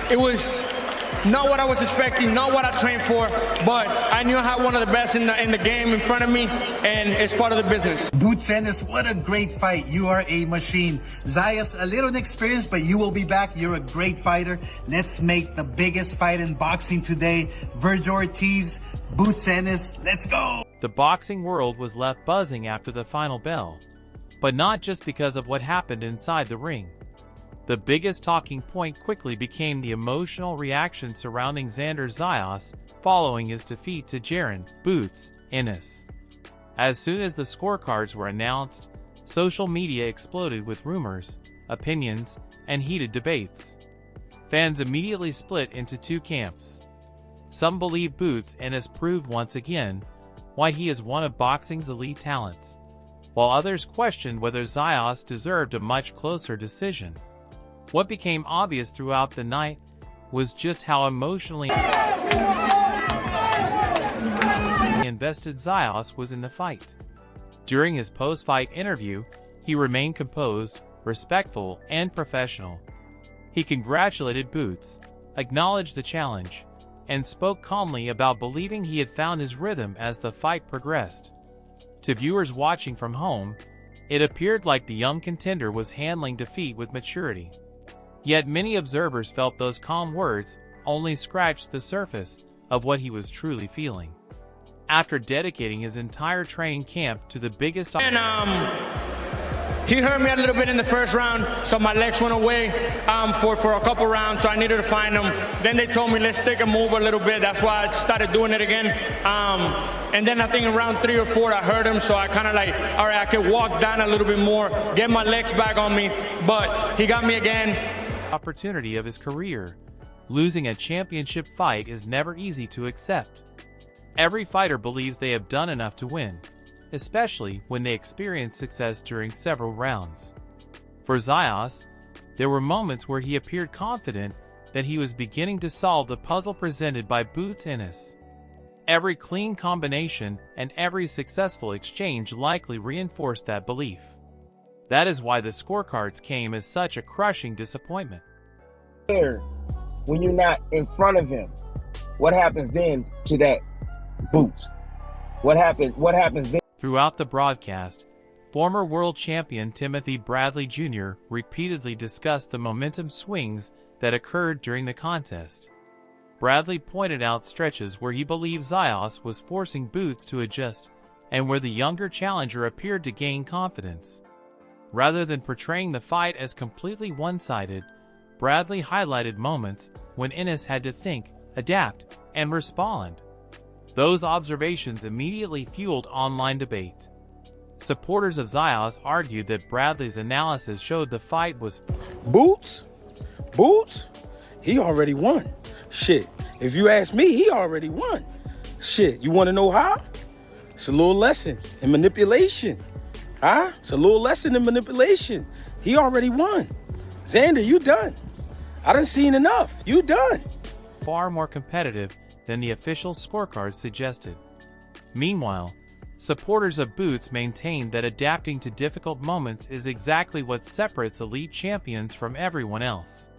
It was not what I was expecting, not what I trained for, but I knew I had one of the best in the game in front of me, and it's part of the business. Boots Ennis, what a great fight. You are a machine. Zayas, a little inexperienced, but you will be back. You're a great fighter. Let's make the biggest fight in boxing today. Vergil Ortiz, Boots Ennis, let's go. The boxing world was left buzzing after the final bell, but not just because of what happened inside the ring. The biggest talking point quickly became the emotional reaction surrounding Xander Zayas following his defeat to Jaron "Boots" Ennis. As soon as the scorecards were announced, social media exploded with rumors, opinions, and heated debates. Fans immediately split into two camps. Some believe Boots Ennis proved once again why he is one of boxing's elite talents, while others questioned whether Zayas deserved a much closer decision. What became obvious throughout the night was just how emotionally invested Zayas was in the fight. During his post-fight interview, he remained composed, respectful, and professional. He congratulated Boots, acknowledged the challenge, and spoke calmly about believing he had found his rhythm as the fight progressed. To viewers watching from home, it appeared like the young contender was handling defeat with maturity. Yet many observers felt those calm words only scratched the surface of what he was truly feeling. After dedicating his entire training camp to the biggest... He hurt me a little bit in the first round, so my legs went away for a couple rounds, so I needed to find them. Then they told me, let's take a move a little bit. That's why I started doing it again. And then I think in round 3 or 4, I hurt him, so I kind of like, all right, I could walk down a little bit more, get my legs back on me, but he got me again. Opportunity of his career. Losing a championship fight is never easy to accept. Every fighter believes they have done enough to win, especially when they experience success during several rounds. For Zayas, there were moments where he appeared confident that he was beginning to solve the puzzle presented by Boots Ennis. Every clean combination and every successful exchange likely reinforced that belief. That is why the scorecards came as such a crushing disappointment. When you're not in front of him, what happens then to that Boots? What happens then? Throughout the broadcast, former world champion Timothy Bradley Jr. repeatedly discussed the momentum swings that occurred during the contest. Bradley pointed out stretches where he believed Zayas was forcing Boots to adjust and where the younger challenger appeared to gain confidence. Rather than portraying the fight as completely one-sided, Bradley highlighted moments when Ennis had to think, adapt, and respond. Those observations immediately fueled online debate. Supporters of Zayas argued that Bradley's analysis showed the fight was Boots, he already won. Shit, if you ask me, he already won. Shit, you want to know how? It's a little lesson in manipulation. Huh? It's a little lesson in manipulation. He already won. Xander, you done. I done seen enough. You done. far more competitive than the official scorecard suggested. Meanwhile, supporters of Boots maintain that adapting to difficult moments is exactly what separates elite champions from everyone else.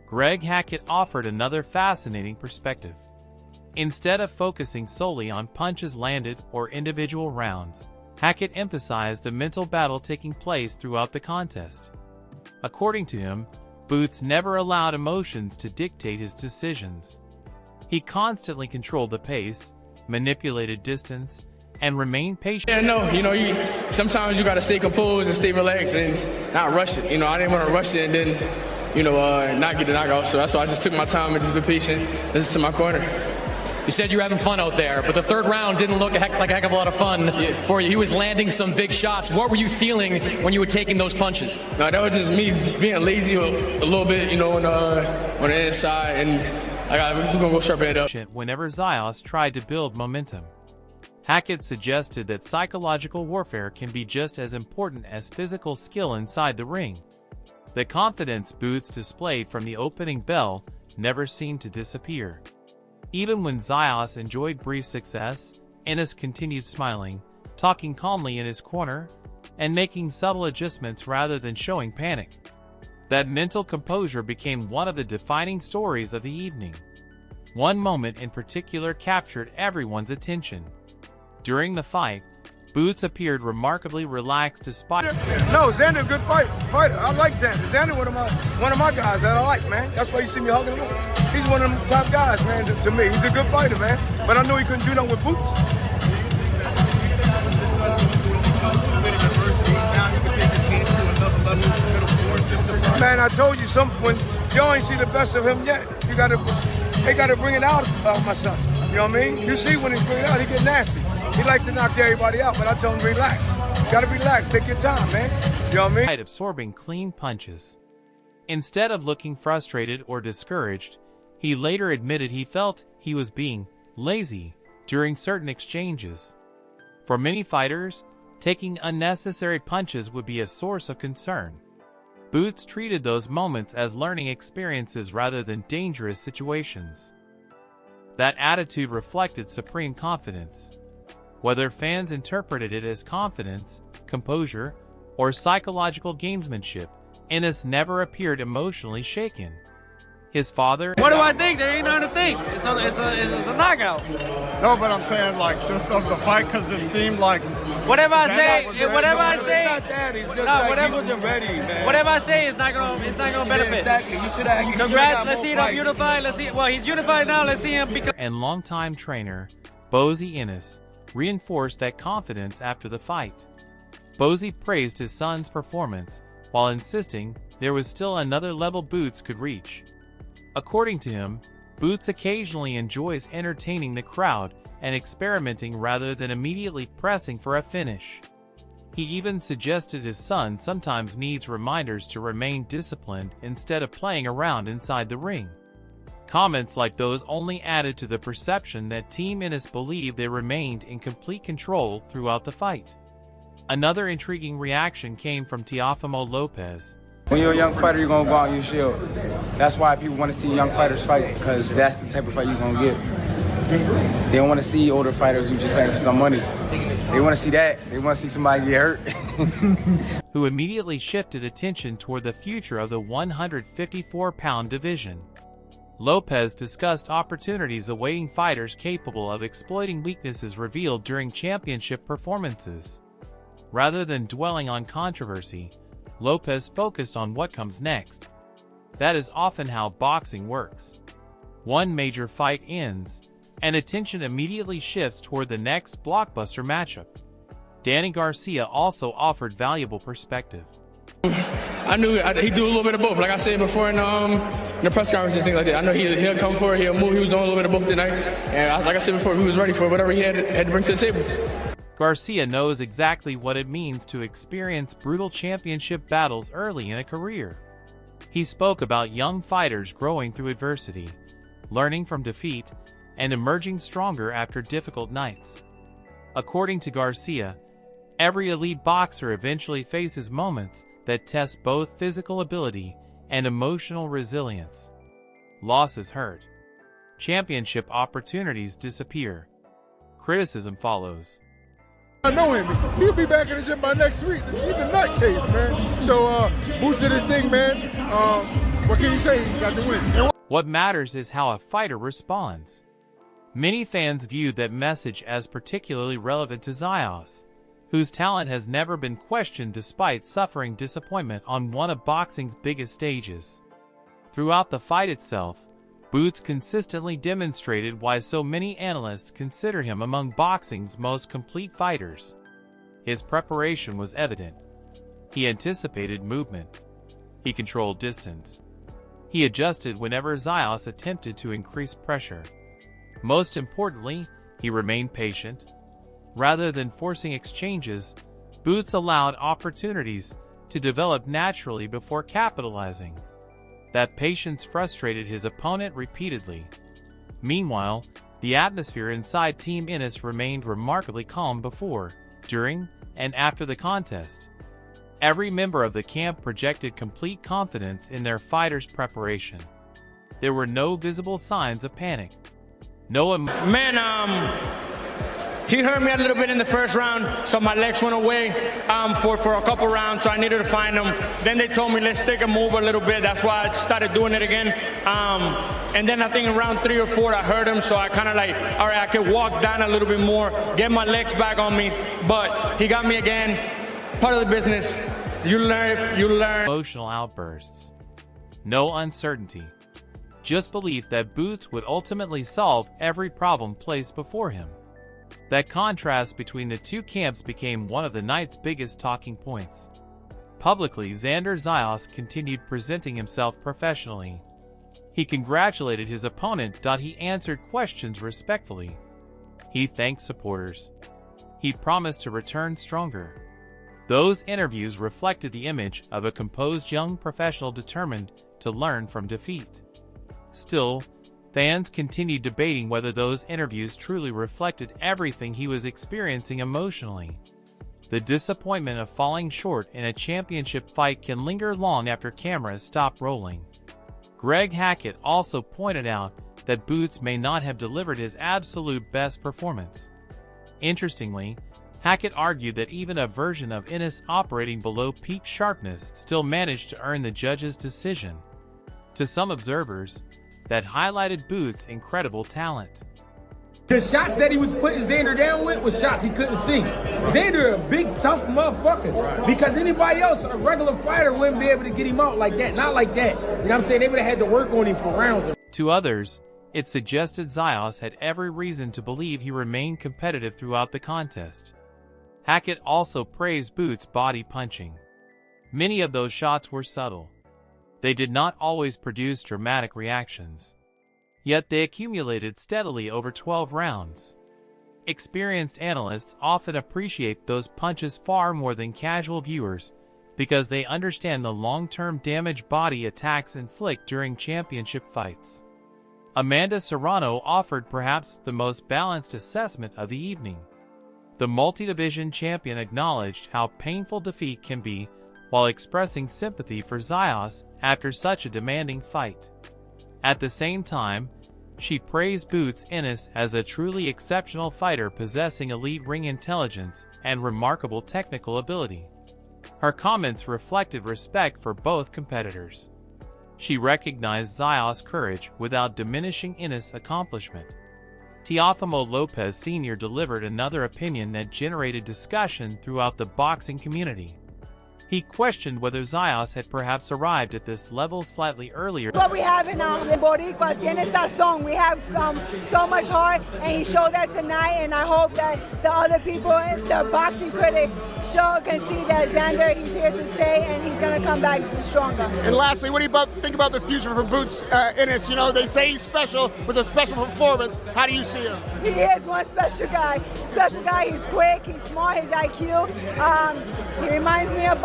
Greg Hackett offered another fascinating perspective. Instead of focusing solely on punches landed or individual rounds, Hackett emphasized the mental battle taking place throughout the contest. According to him, Boots never allowed emotions to dictate his decisions. He constantly controlled the pace, manipulated distance, and remained patient. Yeah, no, sometimes you got to stay composed and stay relaxed and not rush it. I didn't want to rush it and then, not get the knockout. So that's why I just took my time and just been patient, listen to my corner. You said you were having fun out there, but the third round didn't look like a heck of a lot of fun for you. He was landing some big shots. What were you feeling when you were taking those punches? No, that was just me being lazy a little bit, on the inside, and we're going to go sharpen it up. Whenever Zayas tried to build momentum, Hackett suggested that psychological warfare can be just as important as physical skill inside the ring. The confidence Boots displayed from the opening bell never seemed to disappear. Even when Zayas enjoyed brief success, Ennis continued smiling, talking calmly in his corner, and making subtle adjustments rather than showing panic. That mental composure became one of the defining stories of the evening. One moment in particular captured everyone's attention. During the fight, Boots appeared remarkably relaxed despite— No, Xander, a good fighter. I like Xander. Xander, one of my guys that I like, man. That's why you see me hugging him. He's one of them top guys, man, to me. He's a good fighter, man. But I knew he couldn't do nothing with Boots. Man, I told you something. When y'all ain't see the best of him yet, they gotta bring it out of my son. You know what I mean? You see when he's bringing it out, he get nasty. He likes to knock everybody out, but I tell him relax. You gotta relax, take your time, man. You know what I mean? Absorbing clean punches. Instead of looking frustrated or discouraged, he later admitted he felt he was being lazy during certain exchanges. For many fighters, taking unnecessary punches would be a source of concern. Boots treated those moments as learning experiences rather than dangerous situations. That attitude reflected supreme confidence. Whether fans interpreted it as confidence, composure, or psychological gamesmanship, Ennis never appeared emotionally shaken. His father— What do I think? There ain't nothing to think. It's a knockout. No, but I'm saying like just of the fight because it seemed like Whatever I say, whatever I say, Not that. It's just whatever, he wasn't ready, man. whatever I say is not gonna benefit. Exactly. You should have. Congrats. Let's see him unified. Let's see. Well, he's unified now. Let's see him become. And longtime trainer, Bozy Ennis, reinforced that confidence after the fight. Bozy praised his son's performance, while insisting there was still another level Boots could reach. According to him, Boots occasionally enjoys entertaining the crowd and experimenting rather than immediately pressing for a finish. He even suggested his son sometimes needs reminders to remain disciplined instead of playing around inside the ring. Comments like those only added to the perception that Team Ennis believed they remained in complete control throughout the fight. Another intriguing reaction came from Teofimo Lopez. When you're a young fighter, you're gonna go out and you shield. That's why people want to see young fighters fight, because that's the type of fight you're gonna get. They don't want to see older fighters who just fight for some money. They want to see that. They want to see somebody get hurt. Who immediately shifted attention toward the future of the 154-pound division. Lopez discussed opportunities awaiting fighters capable of exploiting weaknesses revealed during championship performances. Rather than dwelling on controversy, Lopez focused on what comes next. That is often how boxing works. One major fight ends, and attention immediately shifts toward the next blockbuster matchup. Danny Garcia also offered valuable perspective. I knew he'd do a little bit of both. Like I said before in the press conference and things like that. I know he'll come forward, he'll move. He was doing a little bit of both tonight. And like I said before, he was ready for whatever he had to bring to the table. Garcia knows exactly what it means to experience brutal championship battles early in a career. He spoke about young fighters growing through adversity, learning from defeat, and emerging stronger after difficult nights. According to Garcia, every elite boxer eventually faces moments that test both physical ability and emotional resilience. Losses hurt. Championship opportunities disappear. Criticism follows. I know him. He'll be back in the gym by next week. He's a nutcase, man. So Boots did his thing, man. What can you say? He got the win. What matters is how a fighter responds. Many fans viewed that message as particularly relevant to Zayas, whose talent has never been questioned despite suffering disappointment on one of boxing's biggest stages. Throughout the fight itself, Boots consistently demonstrated why so many analysts consider him among boxing's most complete fighters. His preparation was evident. He anticipated movement. He controlled distance. He adjusted whenever Zayas attempted to increase pressure. Most importantly, he remained patient. Rather than forcing exchanges, Boots allowed opportunities to develop naturally before capitalizing. That patience frustrated his opponent repeatedly. Meanwhile, the atmosphere inside Team Ennis remained remarkably calm before, during, and after the contest. Every member of the camp projected complete confidence in their fighters' preparation. There were no visible signs of panic. Man, he hurt me a little bit in the first round, so my legs went away for a couple rounds, so I needed to find them. Then they told me, let's take a move a little bit. That's why I started doing it again. And then I think in round 3 or 4, I hurt him, so I kind of like, all right, I could walk down a little bit more, get my legs back on me. But he got me again. Part of the business. You learn. Emotional outbursts. No uncertainty. Just belief that Boots would ultimately solve every problem placed before him. That contrast between the two camps became one of the night's biggest talking points. Publicly, Xander Zayas continued presenting himself professionally. He congratulated his opponent. He answered questions respectfully. He thanked supporters. He promised to return stronger. Those interviews reflected the image of a composed young professional determined to learn from defeat. Still, fans continued debating whether those interviews truly reflected everything he was experiencing emotionally. The disappointment of falling short in a championship fight can linger long after cameras stop rolling. Greg Hackett also pointed out that Boots may not have delivered his absolute best performance. Interestingly, Hackett argued that even a version of Ennis operating below peak sharpness still managed to earn the judge's decision. To some observers, that highlighted Boots' incredible talent. The shots that he was putting Xander down with was shots he couldn't see. Xander a big, tough motherfucker. Because anybody else, a regular fighter, wouldn't be able to get him out like that. Not like that. You know what I'm saying? They would have had to work on him for rounds. To others, it suggested Zayas had every reason to believe he remained competitive throughout the contest. Hackett also praised Boots' body punching. Many of those shots were subtle. They did not always produce dramatic reactions. Yet they accumulated steadily over 12 rounds. Experienced analysts often appreciate those punches far more than casual viewers because they understand the long-term damage body attacks inflict during championship fights. Amanda Serrano offered perhaps the most balanced assessment of the evening. The multi-division champion acknowledged how painful defeat can be while expressing sympathy for Zayas after such a demanding fight. At the same time, she praised Boots Ennis as a truly exceptional fighter possessing elite ring intelligence and remarkable technical ability. Her comments reflected respect for both competitors. She recognized Zayas' courage without diminishing Ennis' accomplishment. Teofimo Lopez Sr. delivered another opinion that generated discussion throughout the boxing community. He questioned whether Zayas had perhaps arrived at this level slightly earlier. What we have in Boricuas, tiene sazón. We have so much heart, and he showed that tonight, and I hope that the other people, the boxing critic, can see that Xander, he's here to stay, and he's going to come back stronger. And lastly, what do you think about the future for Boots Ennis? You know, they say he's special, was a special performance. How do you see him? He is one special guy. He's quick, he's smart, his IQ. He reminds me of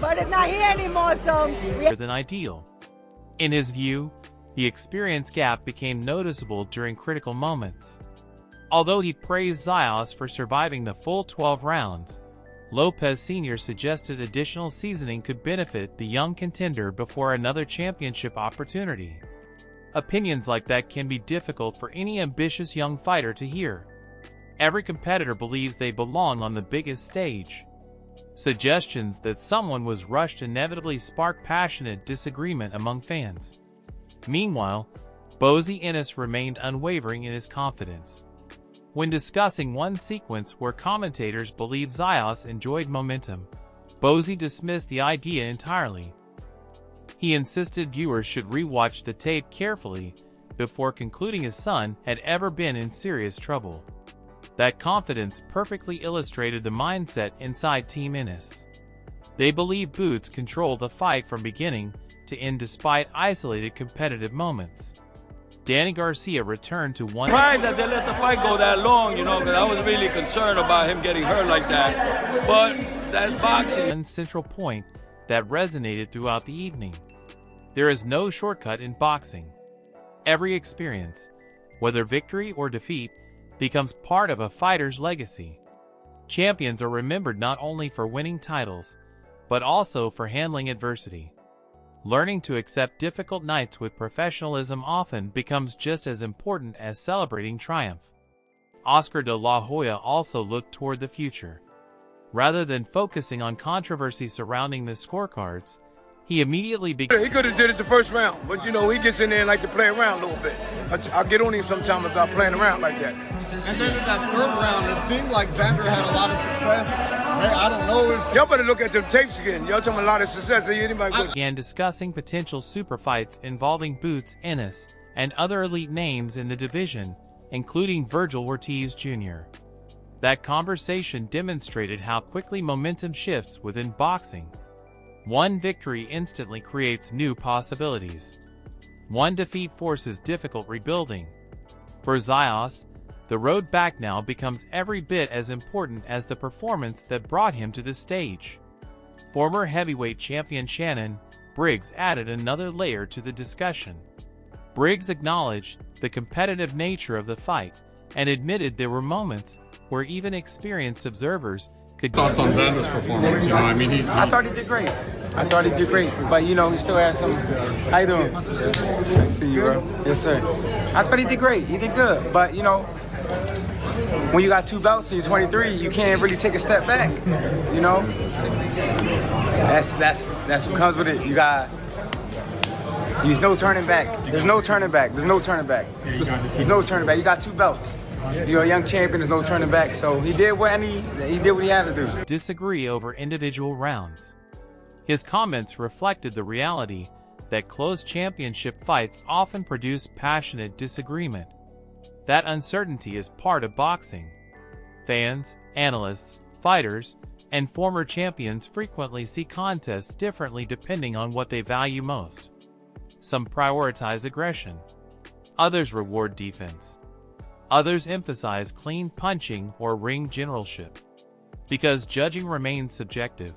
but it's not here anymore, so... than ideal. In his view, the experience gap became noticeable during critical moments. Although he praised Zayas for surviving the full 12 rounds, Lopez Sr. suggested additional seasoning could benefit the young contender before another championship opportunity. Opinions like that can be difficult for any ambitious young fighter to hear. Every competitor believes they belong on the biggest stage. Suggestions that someone was rushed inevitably spark passionate disagreement among fans. Meanwhile, Bozy Ennis remained unwavering in his confidence. When discussing one sequence where commentators believed Zayas enjoyed momentum, Bozy dismissed the idea entirely. He insisted viewers should rewatch the tape carefully before concluding his son had ever been in serious trouble. That confidence perfectly illustrated the mindset inside Team Ennis. They believe Boots controlled the fight from beginning to end despite isolated competitive moments. Danny Garcia returned to one... Surprised that they let the fight go that long, you know, because I was really concerned about him getting hurt like that. But that's boxing. One central point that resonated throughout the evening. There is no shortcut in boxing. Every experience, whether victory or defeat, becomes part of a fighter's legacy. Champions are remembered not only for winning titles, but also for handling adversity. Learning to accept difficult nights with professionalism often becomes just as important as celebrating triumph. Oscar de la Hoya also looked toward the future. Rather than focusing on controversy surrounding the scorecards, he immediately began. He could have did it the first round, but you know, he gets in there and like to play around a little bit. I'll get on him sometimes about playing around like that. And then in that third round, it seemed like Xander had a lot of success. Hey, I don't know if... Y'all better look at them tapes again. Y'all talking a lot of success. Began discussing potential super fights involving Boots Ennis and other elite names in the division, including Virgil Ortiz Jr. That conversation demonstrated how quickly momentum shifts within boxing. One victory instantly creates new possibilities. One defeat forces difficult rebuilding. For Zayas, the road back now becomes every bit as important as the performance that brought him to the stage. Former heavyweight champion Shannon Briggs added another layer to the discussion. Briggs acknowledged the competitive nature of the fight and admitted there were moments where even experienced observers could... Thoughts on Xander's performance? You know, I mean, I thought he did great. But you know, he still has some. How you doing? I see you, bro. Yes, sir. I thought he did great. He did good. But you know, when you got 2 belts and you're 23, you can't really take a step back. You know, that's what comes with it. You got. There's no turning back. There's no turning back. There's no turning back. There's no turning back. You got 2 belts. You're a young champion. There's no turning back. So he did what he had to do. Disagree over individual rounds. His comments reflected the reality that close championship fights often produce passionate disagreement. That uncertainty is part of boxing. Fans, analysts, fighters, and former champions frequently see contests differently depending on what they value most. Some prioritize aggression. Others reward defense. Others emphasize clean punching or ring generalship. Because judging remains subjective,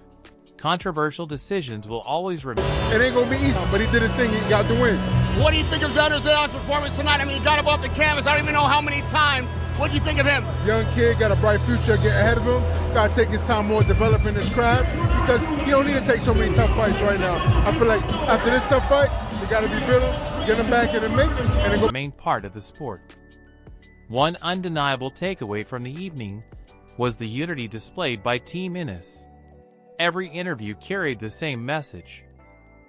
controversial decisions will always remain. It ain't gonna be easy, but he did his thing. He got the win. What do you think of Xander Zayas' performance tonight? I mean, he got up off the canvas. I don't even know how many times. What do you think of him? Young kid, got a bright future ahead of him. Gotta take his time more developing his craft because he don't need to take so many tough fights right now. I feel like after this tough fight, you gotta be building, get him back in the mix, and then go. Main part of the sport. One undeniable takeaway from the evening was the unity displayed by Team Ennis. Every interview carried the same message.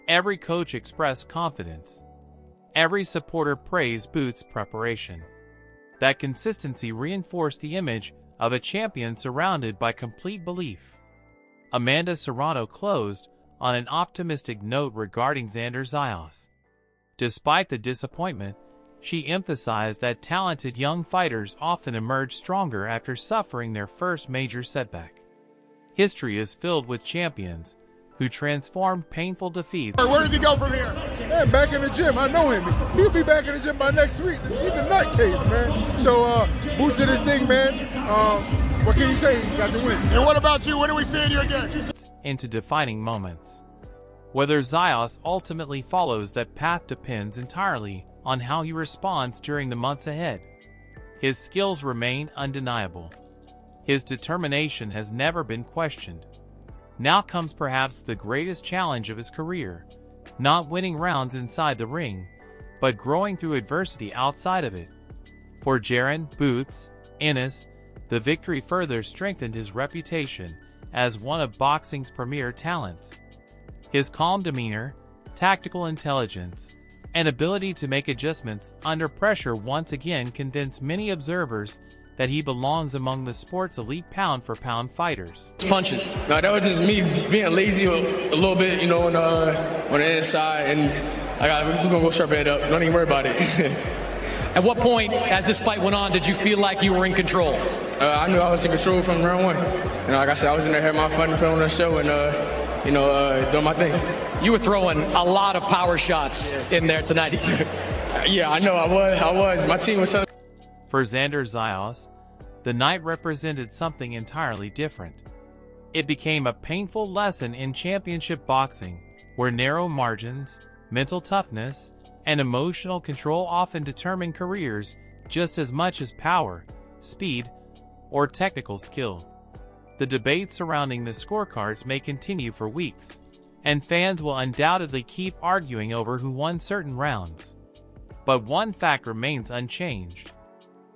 Every coach expressed confidence. Every supporter praised Boots' preparation. That consistency reinforced the image of a champion surrounded by complete belief. Amanda Serrano closed on an optimistic note regarding Xander Zayas. Despite the disappointment, she emphasized that talented young fighters often emerge stronger after suffering their first major setback. History is filled with champions who transformed painful defeats. Where does he go from here? Man, back in the gym. I know him. He'll be back in the gym by next week. He's a nutcase, man. So, Boots did his thing, man. What can you say? He got the win. And what about you? When are we seeing you again? Into defining moments. Whether Zayas ultimately follows that path depends entirely on how he responds during the months ahead. His skills remain undeniable. His determination has never been questioned. Now comes perhaps the greatest challenge of his career, not winning rounds inside the ring, but growing through adversity outside of it. For Jaron Boots Ennis, the victory further strengthened his reputation as one of boxing's premier talents. His calm demeanor, tactical intelligence, and ability to make adjustments under pressure once again convinced many observers that he belongs among the sport's elite pound-for-pound fighters. Punches. Now that was just me being lazy a little bit, you know, on the inside, and we're gonna go sharpen it up. Don't even worry about it. At what point, as this fight went on, did you feel like you were in control? I knew I was in control from round 1. You know, like I said, I was in there having my fun, putting on the show, and doing my thing. You were throwing a lot of power shots in there tonight. Yeah, I know. I was. My team was. For Xander Zayas, the night represented something entirely different. It became a painful lesson in championship boxing, where narrow margins, mental toughness, and emotional control often determine careers just as much as power, speed, or technical skill. The debate surrounding the scorecards may continue for weeks, and fans will undoubtedly keep arguing over who won certain rounds. But one fact remains unchanged.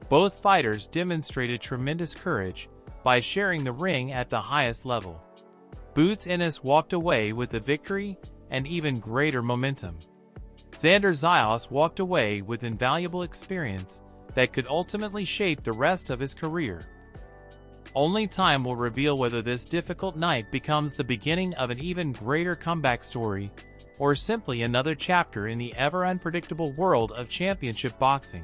Both fighters demonstrated tremendous courage by sharing the ring at the highest level. Boots Ennis walked away with the victory and even greater momentum. Xander Zayas walked away with invaluable experience that could ultimately shape the rest of his career. Only time will reveal whether this difficult night becomes the beginning of an even greater comeback story, or simply another chapter in the ever-unpredictable world of championship boxing.